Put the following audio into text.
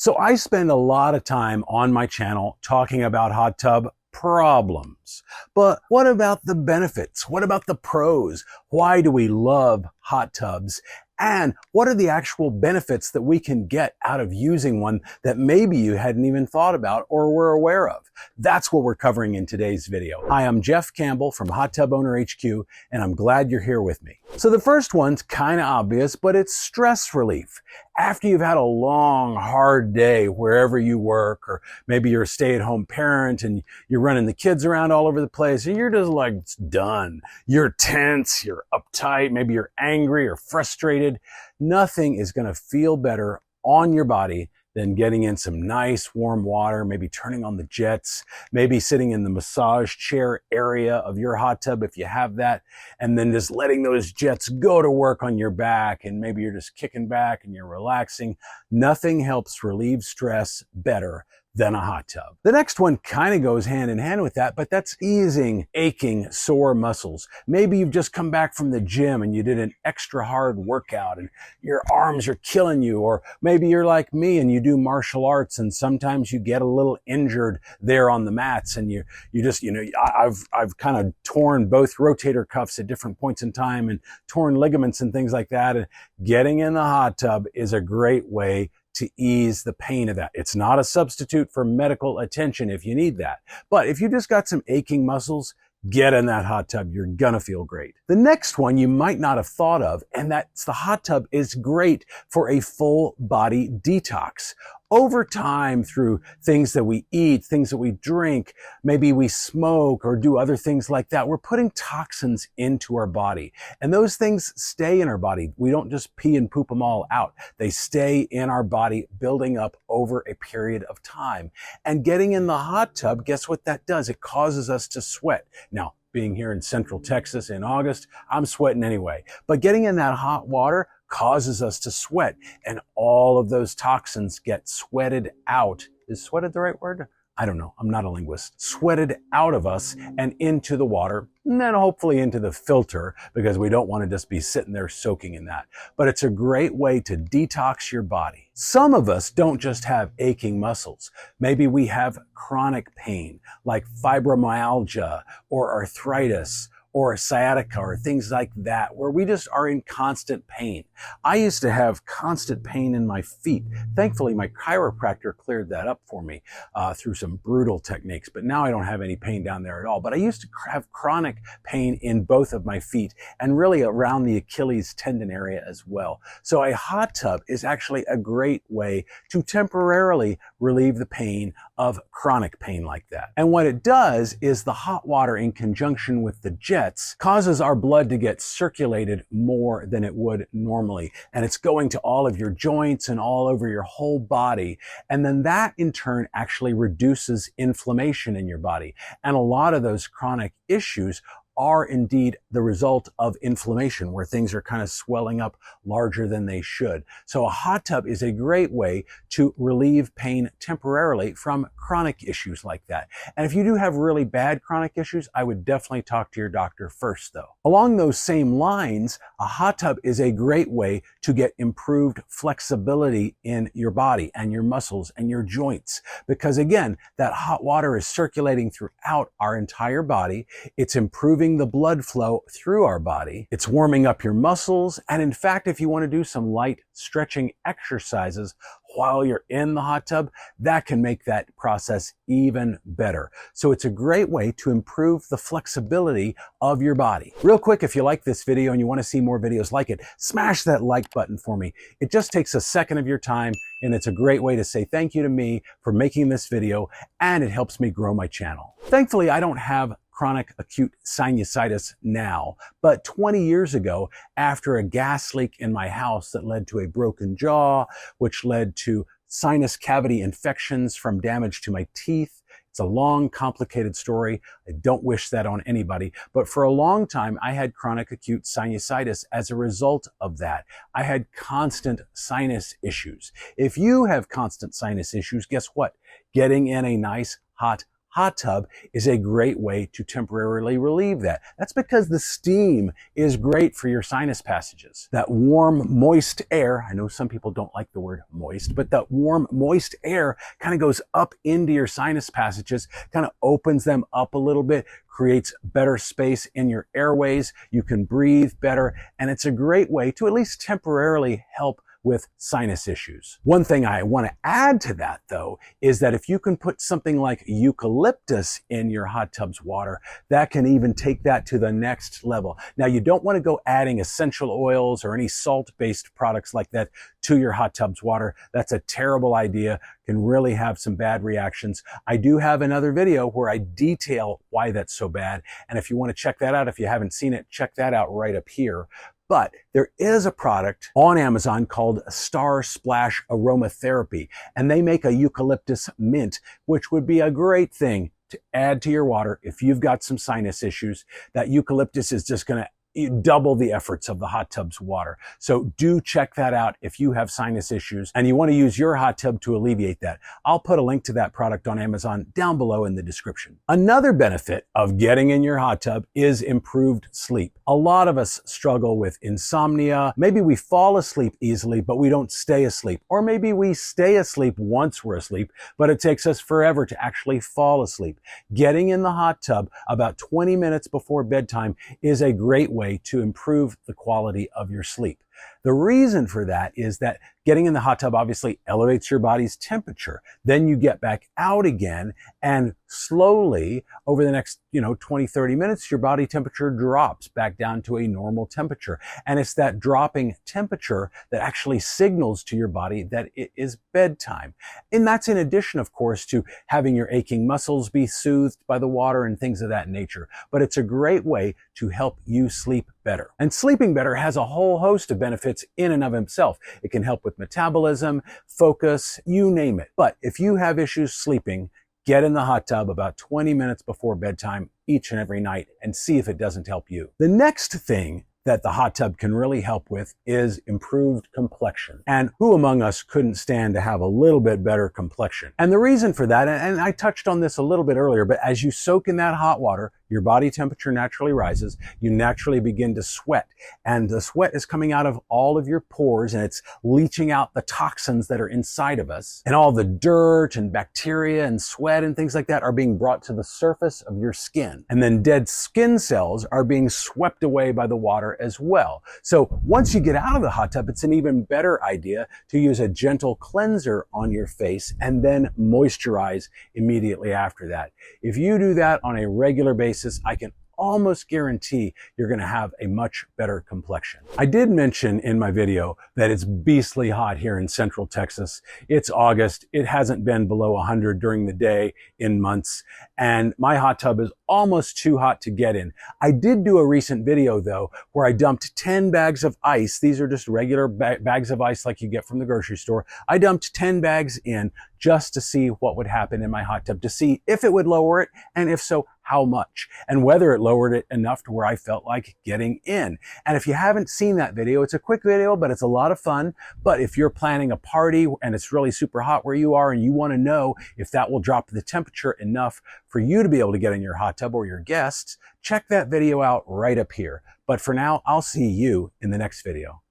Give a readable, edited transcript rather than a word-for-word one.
So I spend a lot of time on my channel talking about hot tub problems. But what about the benefits? What about the pros? Why do we love hot tubs? And what are the actual benefits that we can get out of using one that maybe you hadn't even thought about or were aware of? That's what we're covering in today's video. Hi, I'm Jeff Campbell from Hot Tub Owner HQ, and I'm glad you're here with me. So the first one's kind of obvious, but it's stress relief. After you've had a long, hard day wherever you work, or maybe you're a stay-at-home parent and you're running the kids around all over the place, and you're just like, it's done. You're tense, you're uptight, maybe you're angry or frustrated. Nothing is going to feel better on your body than getting in some nice warm water, maybe turning on the jets, maybe sitting in the massage chair area of your hot tub if you have that, and then just letting those jets go to work on your back, and maybe you're just kicking back and you're relaxing. Nothing helps relieve stress better than a hot tub. The next one kind of goes hand in hand with that, but that's easing aching, sore muscles. Maybe you've just come back from the gym and you did an extra hard workout and your arms are killing you, or maybe you're like me and you do martial arts and sometimes you get a little injured there on the mats, and you just, I've kind of torn both rotator cuffs at different points in time and torn ligaments and things like that. And getting in the hot tub is a great way to ease the pain of that. It's not a substitute for medical attention if you need that. But if you just got some aching muscles, get in that hot tub. You're gonna feel great. The next one you might not have thought of, and that's the hot tub is great for a full body detox. Over time, through things that we eat, things that we drink, maybe we smoke or do other things like that, we're putting toxins into our body. And those things stay in our body. We don't just pee and poop them all out. They stay in our body, building up over a period of time. And getting in the hot tub, guess what that does? It causes us to sweat. Now, being here in Central Texas in August, I'm sweating anyway. But getting in that hot water causes us to sweat, and all of those toxins get sweated out. Is sweated the right word? I don't know. I'm not a linguist. Sweated out of us and into the water, and then hopefully into the filter, because we don't want to just be sitting there soaking in that. But it's a great way to detox your body. Some of us don't just have aching muscles. Maybe we have chronic pain like fibromyalgia or arthritis or sciatica or things like that, where we just are in constant pain. I used to have constant pain in my feet. Thankfully, my chiropractor cleared that up for me through some brutal techniques, but now I don't have any pain down there at all. But I used to have chronic pain in both of my feet and really around the Achilles tendon area as well. So a hot tub is actually a great way to temporarily relieve the pain of chronic pain like that. And what it does is the hot water in conjunction with the jets causes our blood to get circulated more than it would normally. And it's going to all of your joints and all over your whole body. And then that in turn actually reduces inflammation in your body. And a lot of those chronic issues are indeed the result of inflammation, where things are kind of swelling up larger than they should. So a hot tub is a great way to relieve pain temporarily from chronic issues like that. And if you do have really bad chronic issues, I would definitely talk to your doctor first though. Along those same lines, a hot tub is a great way to get improved flexibility in your body and your muscles and your joints. Because again, that hot water is circulating throughout our entire body. It's improving the blood flow through our body. It's warming up your muscles. And in fact, if you want to do some light stretching exercises while you're in the hot tub, that can make that process even better. So it's a great way to improve the flexibility of your body. Real quick, if you like this video and you want to see more videos like it, smash that like button for me. It just takes a second of your time, and it's a great way to say thank you to me for making this video, and it helps me grow my channel. Thankfully, I don't have chronic acute sinusitis now, but 20 years ago, after a gas leak in my house that led to a broken jaw, which led to sinus cavity infections from damage to my teeth. It's a long, complicated story. I don't wish that on anybody, but for a long time, I had chronic acute sinusitis as a result of that. I had constant sinus issues. If you have constant sinus issues, guess what? Getting in a nice, hot hot tub is a great way to temporarily relieve that. That's because the steam is great for your sinus passages. That warm, moist air, I know some people don't like the word moist, but that warm, moist air kind of goes up into your sinus passages, kind of opens them up a little bit, creates better space in your airways. You can breathe better, and it's a great way to at least temporarily help with sinus issues. One thing I want to add to that, though, is that if you can put something like eucalyptus in your hot tub's water, that can even take that to the next level. Now, you don't want to go adding essential oils or any salt-based products like that to your hot tub's water. That's a terrible idea, can really have some bad reactions. I do have another video where I detail why that's so bad, and if you want to check that out, if you haven't seen it, check that out right up here. But there is a product on Amazon called Star Splash Aromatherapy, and they make a eucalyptus mint, which would be a great thing to add to your water if you've got some sinus issues. That eucalyptus is just going to double the efforts of the hot tub's water. So do check that out if you have sinus issues and you want to use your hot tub to alleviate that. I'll put a link to that product on Amazon down below in the description. Another benefit of getting in your hot tub is improved sleep. A lot of us struggle with insomnia. Maybe we fall asleep easily, but we don't stay asleep. Or maybe we stay asleep once we're asleep, but it takes us forever to actually fall asleep. Getting in the hot tub about 20 minutes before bedtime is a great way to improve the quality of your sleep. The reason for that is that getting in the hot tub obviously elevates your body's temperature. Then you get back out again, and slowly over the next 20, 30 minutes, your body temperature drops back down to a normal temperature. And it's that dropping temperature that actually signals to your body that it is bedtime. And that's in addition, of course, to having your aching muscles be soothed by the water and things of that nature. But it's a great way to help you sleep better. And sleeping better has a whole host of benefits in and of itself. It can help with metabolism, focus, you name it. But if you have issues sleeping, get in the hot tub about 20 minutes before bedtime each and every night and see if it doesn't help you. The next thing that the hot tub can really help with is improved complexion. And who among us couldn't stand to have a little bit better complexion? And the reason for that, and I touched on this a little bit earlier, but as you soak in that hot water, your body temperature naturally rises, you naturally begin to sweat, and the sweat is coming out of all of your pores and it's leaching out the toxins that are inside of us, and all the dirt and bacteria and sweat and things like that are being brought to the surface of your skin, and then dead skin cells are being swept away by the water as well. So once you get out of the hot tub, it's an even better idea to use a gentle cleanser on your face and then moisturize immediately after that. If you do that on a regular basis, I can almost guarantee you're going to have a much better complexion. I did mention in my video that it's beastly hot here in Central Texas. It's August. It hasn't been below 100 during the day in months, and my hot tub is almost too hot to get in. I did do a recent video though where I dumped 10 bags of ice. These are just regular bags of ice like you get from the grocery store. I dumped 10 bags in just to see what would happen in my hot tub, to see if it would lower it, and if so, how much, and whether it lowered it enough to where I felt like getting in. And if you haven't seen that video, it's a quick video, but it's a lot of fun. But if you're planning a party and it's really super hot where you are and you want to know if that will drop the temperature enough for you to be able to get in your hot tub or your guests, check that video out right up here. But for now, I'll see you in the next video.